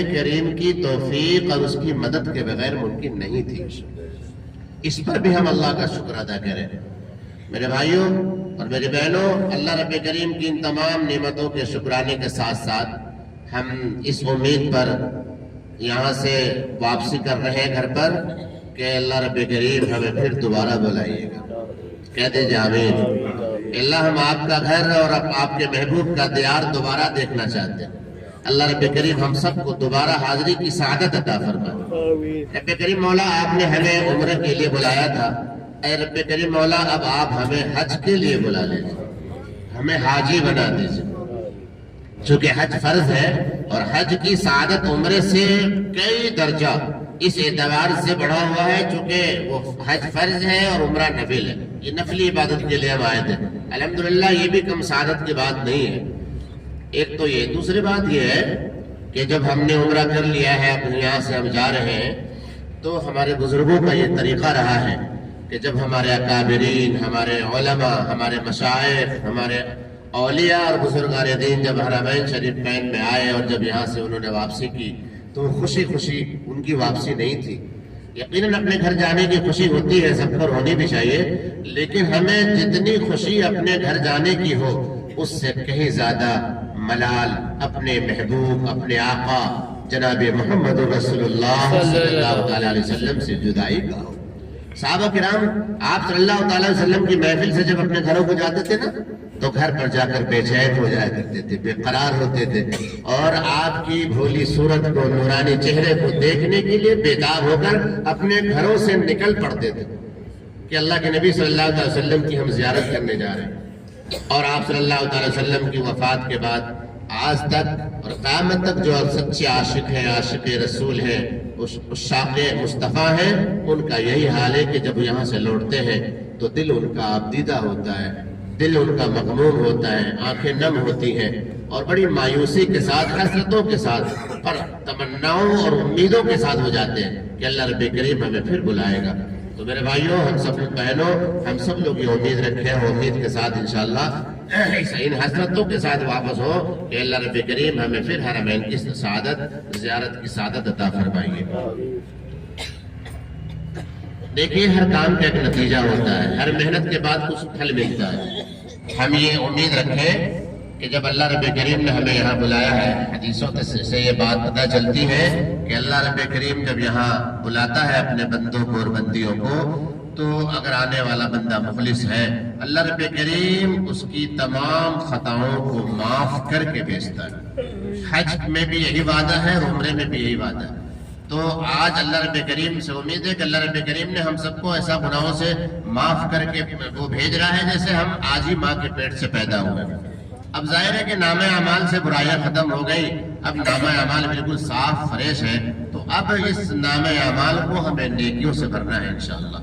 کریم کی توفیق اور اس کی مدد کے بغیر ممکن نہیں تھی. اس پر بھی ہم اللہ کا شکر ادا کریں. میرے بھائیوں اور میری بہنوں، اللہ رب کریم کی ان تمام نعمتوں کے شکرانے کے ساتھ ساتھ ہم اس امید پر یہاں سے واپسی کر رہے ہیں گھر پر کہ اللہ رب کریم ہمیں پھر دوبارہ بلائیے گا. کہہ دیجیے آمین. اللہ ہم آپ کا گھر اور آپ کے محبوب کا دیار دوبارہ دیکھنا چاہتے ہیں. اللہ رب کریم ہم سب کو دوبارہ حاضری کی سعادت عطا فرمائے. رب کریم مولا، آپ نے ہمیں عمرہ کے لیے بلایا تھا. اے رب کریم مولا، اب آپ ہمیں حج کے لیے بلا لیجیے، ہمیں حاجی بنا دیجیے. چونکہ حج فرض ہے اور حج کی سعادت عمرے سے کئی درجہ اس اعتبار سے بڑھا ہوا ہے چونکہ وہ حج فرض ہے اور عمرہ نفل ہے. یہ نفلی عبادت کے لیے ہم آئے تھے. الحمدللہ یہ بھی کم سعادت کی بات نہیں ہے. ایک تو یہ، دوسری بات یہ ہے کہ جب ہم نے عمرہ کر لیا ہے، اب یہاں سے ہم جا رہے ہیں، تو ہمارے بزرگوں کا یہ طریقہ رہا ہے کہ جب ہمارے اکابرین، ہمارے علماء، ہمارے مشائخ، ہمارے اولیاء اور بزرگان دین جب حرمین شریفین میں آئے اور جب یہاں سے انہوں نے واپسی کی تو خوشی خوشی ان کی واپسی نہیں تھی. یقیناً اپنے گھر جانے کی خوشی ہوتی ہے، سب پر ہونی بھی چاہیے، لیکن ہمیں جتنی خوشی اپنے گھر جانے کی ہو اس سے کہیں زیادہ ملال اپنے محبوب، اپنے آقا جناب محمد رسول اللہ صلی اللہ علیہ وسلم سے جدائی کا ہو. صحابہ کرام آپ صلی اللہ علیہ وسلم کی محفل سے جب اپنے گھروں کو جاتے تھے نا تو گھر پر جا کر بے چین ہو جایا کرتے تھے، بے قرار ہوتے تھے، اور آپ کی بھولی صورت کو، نورانی چہرے کو دیکھنے کے لیے بیدار ہو کر اپنے گھروں سے نکل پڑتے تھے کہ اللہ کے نبی صلی اللہ علیہ وسلم کی ہم زیارت کرنے جا رہے ہیں. اور آپ صلی اللہ علیہ وسلم کی وفات کے بعد آج تک اور قیامت تک جو سچے عاشق ہیں، عاشق رسول ہیں، عشاق مصطفیٰ ہیں، ان کا یہی حال ہے کہ جب یہاں سے لوٹتے ہیں تو دل ان کا آبدیدہ ہوتا ہے، دل ان کا مغموم ہوتا ہے، آنکھیں نم ہوتی ہیں اور بڑی مایوسی کے ساتھ، حسرتوں کے ساتھ، پر تمناؤں اور امیدوں کے ساتھ ہو جاتے ہیں کہ اللہ رب کریم ہمیں پھر بلائے گا. تو میرے بھائیوں، ہم سب بہنوں، ہم سب لوگ یہ امید رکھیں، امید کے ساتھ انشاءاللہ ان حسرتوں کے ساتھ واپس ہو کہ اللہ رب کریم ہمیں پھر حرمین کی سعادت، زیارت کی سعادت عطا فرمائیے. دیکھیے، ہر کام کا ایک نتیجہ ہوتا ہے، ہر محنت کے بعد کچھ پھل ملتا ہے. ہم یہ امید رکھیں کہ جب اللہ رب کریم نے ہمیں یہاں بلایا ہے، حدیثوں سے یہ بات پتہ چلتی ہے کہ اللہ رب کریم جب یہاں بلاتا ہے اپنے بندوں کو اور بندیوں کو، تو اگر آنے والا بندہ مخلص ہے، اللہ رب کریم اس کی تمام خطاؤں کو معاف کر کے بھیجتا ہے. حج میں بھی یہی وعدہ ہے اور عمرے میں بھی یہی وعدہ ہے. تو آج اللہ رب کریم سے امید ہے کہ اللہ رب کریم نے ہم سب کو ایسا گناہوں سے معاف کر کے وہ بھیج رہا ہے جیسے ہم آج ہی ماں کے پیٹ سے پیدا ہوئے. اب ظاہر ہے کہ نامہ اعمال سے برائیاں ختم ہو گئی، اب نامہ اعمال بالکل صاف فریش ہے. تو اب اس نامہ اعمال کو ہمیں نیکیوں سے بھرنا ہے انشاءاللہ.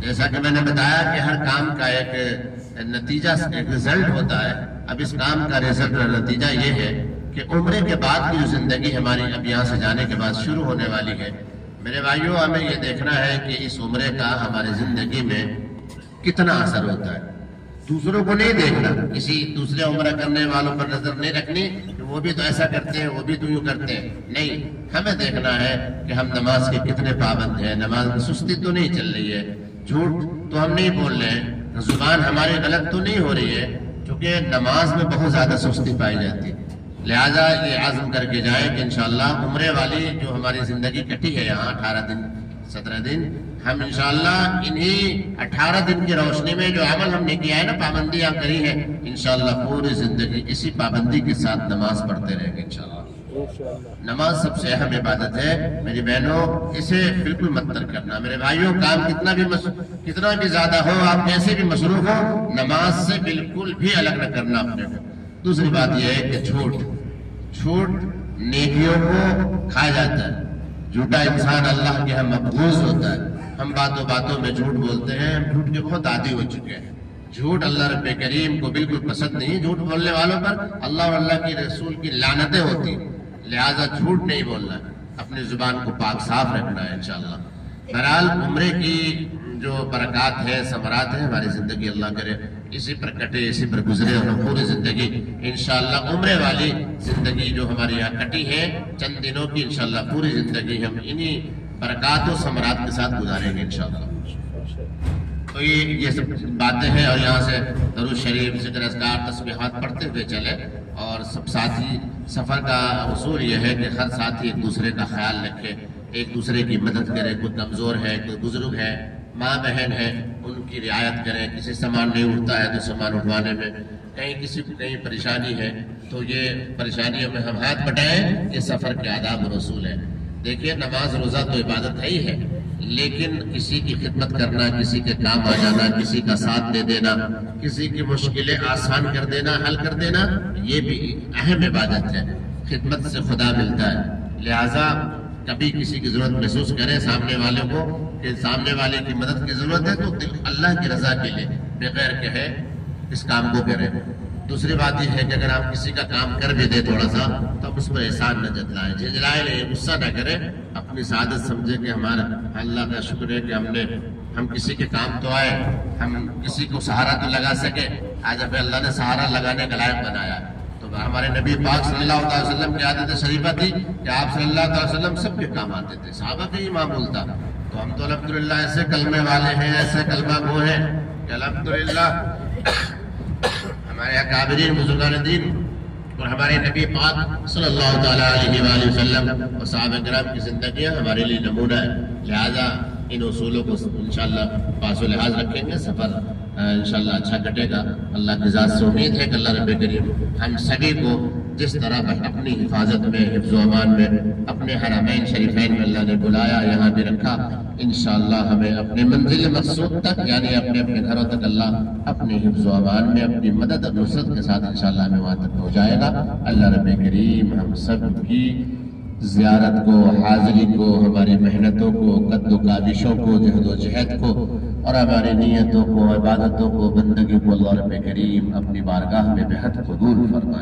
جیسا کہ میں نے بتایا کہ ہر کام کا ایک نتیجہ، ایک رزلٹ ہوتا ہے. اب اس کام کا رزلٹ اور نتیجہ یہ ہے کہ عمرے کے بعد کی جو زندگی ہماری اب یہاں سے جانے کے بعد شروع ہونے والی ہے، میرے بھائیوں، ہمیں یہ دیکھنا ہے کہ اس عمرے کا ہماری زندگی میں کتنا اثر ہوتا ہے. دوسروں کو نہیں دیکھنا، کسی دوسرے عمرہ کرنے والوں پر نظر نہیں رکھنی کہ وہ بھی تو ایسا کرتے ہیں، وہ بھی تو یوں کرتے ہیں. نہیں، ہمیں دیکھنا ہے کہ ہم نماز کے کتنے پابند ہیں، نماز میں سستی تو نہیں چل رہی ہے، جھوٹ تو ہم نہیں بول رہے ہیں، زبان ہماری غلط تو نہیں ہو رہی ہے، کیونکہ نماز میں بہت زیادہ سستی پائی جاتی ہے. لہذا یہ عزم کر کے جائیں کہ انشاءاللہ عمرے والی جو ہماری زندگی کٹی ہے یہاں 18 دن 17 دن، ہم انشاءاللہ انہی 18 دن کی روشنی میں جو عمل ہم نے کیا ہے نا، پابندیاں کری ہیں، انشاءاللہ پوری زندگی اسی پابندی کے ساتھ نماز پڑھتے رہیں گے انشاءاللہ. نماز سب سے اہم عبادت ہے میری بہنوں، اسے بالکل مت ترک کرنا. میرے بھائیوں، کام کتنا بھی زیادہ ہو، آپ کیسے بھی مصروف ہو، نماز سے بالکل بھی الگ نہ کرنا اپنے کو. دوسری بات یہ ہے کہ جھوٹ نیکیوں کو کھا جاتا ہے. جھوٹا انسان اللہ کے ہم مقبوض ہوتا ہے. ہم باتوں میں جھوٹ بولتے ہیں، ہم جھوٹ کے بہت عادی ہو چکے ہیں. جھوٹ اللہ رب کریم کو بالکل پسند نہیں. جھوٹ بولنے والوں پر اللہ اور اللہ کی رسول کی لعنتیں ہوتی ہیں. لہذا جھوٹ نہیں بولنا، اپنی زبان کو پاک صاف رکھنا ہے انشاءاللہ. بہرحال عمرے کی جو برکات ہیں، ثمرات ہیں، ہماری زندگی اللہ کرے اسی پر کٹے، اسی پر گزرے، اور ہم پوری زندگی انشاءاللہ عمرے والی زندگی جو ہمارے یہاں کٹی ہے چند دنوں کی، انشاءاللہ پوری زندگی ہم انہی برکات و ثمرات کے ساتھ گزاریں گے انشاءاللہ۔ تو یہ سب باتیں ہیں، اور یہاں سے درود شریف، ذکر اذکار، تسبیحات پڑھتے ہوئے چلے، اور سب ساتھی، سفر کا اصول یہ ہے کہ ہر ساتھی ایک دوسرے کا خیال رکھے، ایک دوسرے کی مدد کرے، کوئی کمزور ہے، کوئی بزرگ ہے، ماں بہن ہے، ان کی رعایت کریں، کسی سامان نہیں اٹھتا ہے تو سامان اٹھوانے میں، کہیں کسی کو کہیں پریشانی ہے تو یہ پریشانیوں میں ہم ہاتھ بٹائیں، یہ سفر کے آداب و رسول ہے۔ دیکھیے نماز روزہ تو عبادت ہے ہی ہے، لیکن کسی کی خدمت کرنا، کسی کے کام آ جانا، کسی کا ساتھ دے دینا، کسی کی مشکلیں آسان کر دینا، حل کر دینا، یہ بھی اہم عبادت ہے، خدمت سے خدا ملتا ہے۔ لہٰذا کبھی کسی کی ضرورت محسوس کریں سامنے والوں کو کہ سامنے والے کی مدد کی ضرورت ہے تو اللہ کی رضا کے لیے بغیر کہے اس کام کو کریں۔ دوسری بات یہ ہے کہ اگر آپ کسی کا کام کر بھی دیں تھوڑا سا تو آپ اس پر احسان نہ جتلائیں، جھنجھلائیں نہیں، غصہ نہ کریں، اپنی سعادت سمجھے کہ ہمارا اللہ کا شکر ہے کہ ہم کسی کے کام تو آئے، ہم کسی کو سہارا تو لگا سکے، آج اب اللہ نے سہارا لگانے کا لائق بنایا۔ تو ہمارے نبی پاک صلی اللہ علیہ وسلم کی عادت شریفہ تھی کہ آپ صلی اللہ علیہ وسلم سب کے کام آتے تھے، صحابہ کا ہی معمول تھا۔ تو ہم تو الحمدللہ ایسے کلمے والے ہیں، ایسے کلمہ گو ہیں کہ الحمدللہ ہمارے اکابرین بزرگان دین اور ہمارے نبی پاک صلی اللہ تعالیٰ علیہ وآلہ وسلم اور صحابہ کرام کی زندگیاں ہمارے لیے نمونہ ہے۔ لہٰذا ان اصولوں کو انشاءاللہ پاس و لحاظ رکھیں گے، سفر انشاءاللہ اچھا کٹے گا۔ اللہ کی ذات سے امید ہے کہ اللہ رب کریم ہم سبھی کو جس طرح اپنی حفاظت میں، حفظ و امان میں، اپنے حرمین شریفین میں اللہ نے بلایا، یہاں بھی رکھا، انشاءاللہ ہمیں اپنے منزل مقصود تک، یعنی اپنے گھروں تک اللہ اپنے حفظ و امان میں، اپنی مدد اور نصرت کے ساتھ انشاءاللہ ہمیں وہاں تک پہنچائے گا۔ اللہ رب کریم ہم سب کی زیارت کو، حاضری کو، ہماری محنتوں کو، قد و کاوشوں کو، جہد و جہد کو، اور ہماری نیتوں کو، عبادتوں کو، بندگی کو اللہ رب کریم اپنی بارگاہ میں بے حد قبول فرمائے۔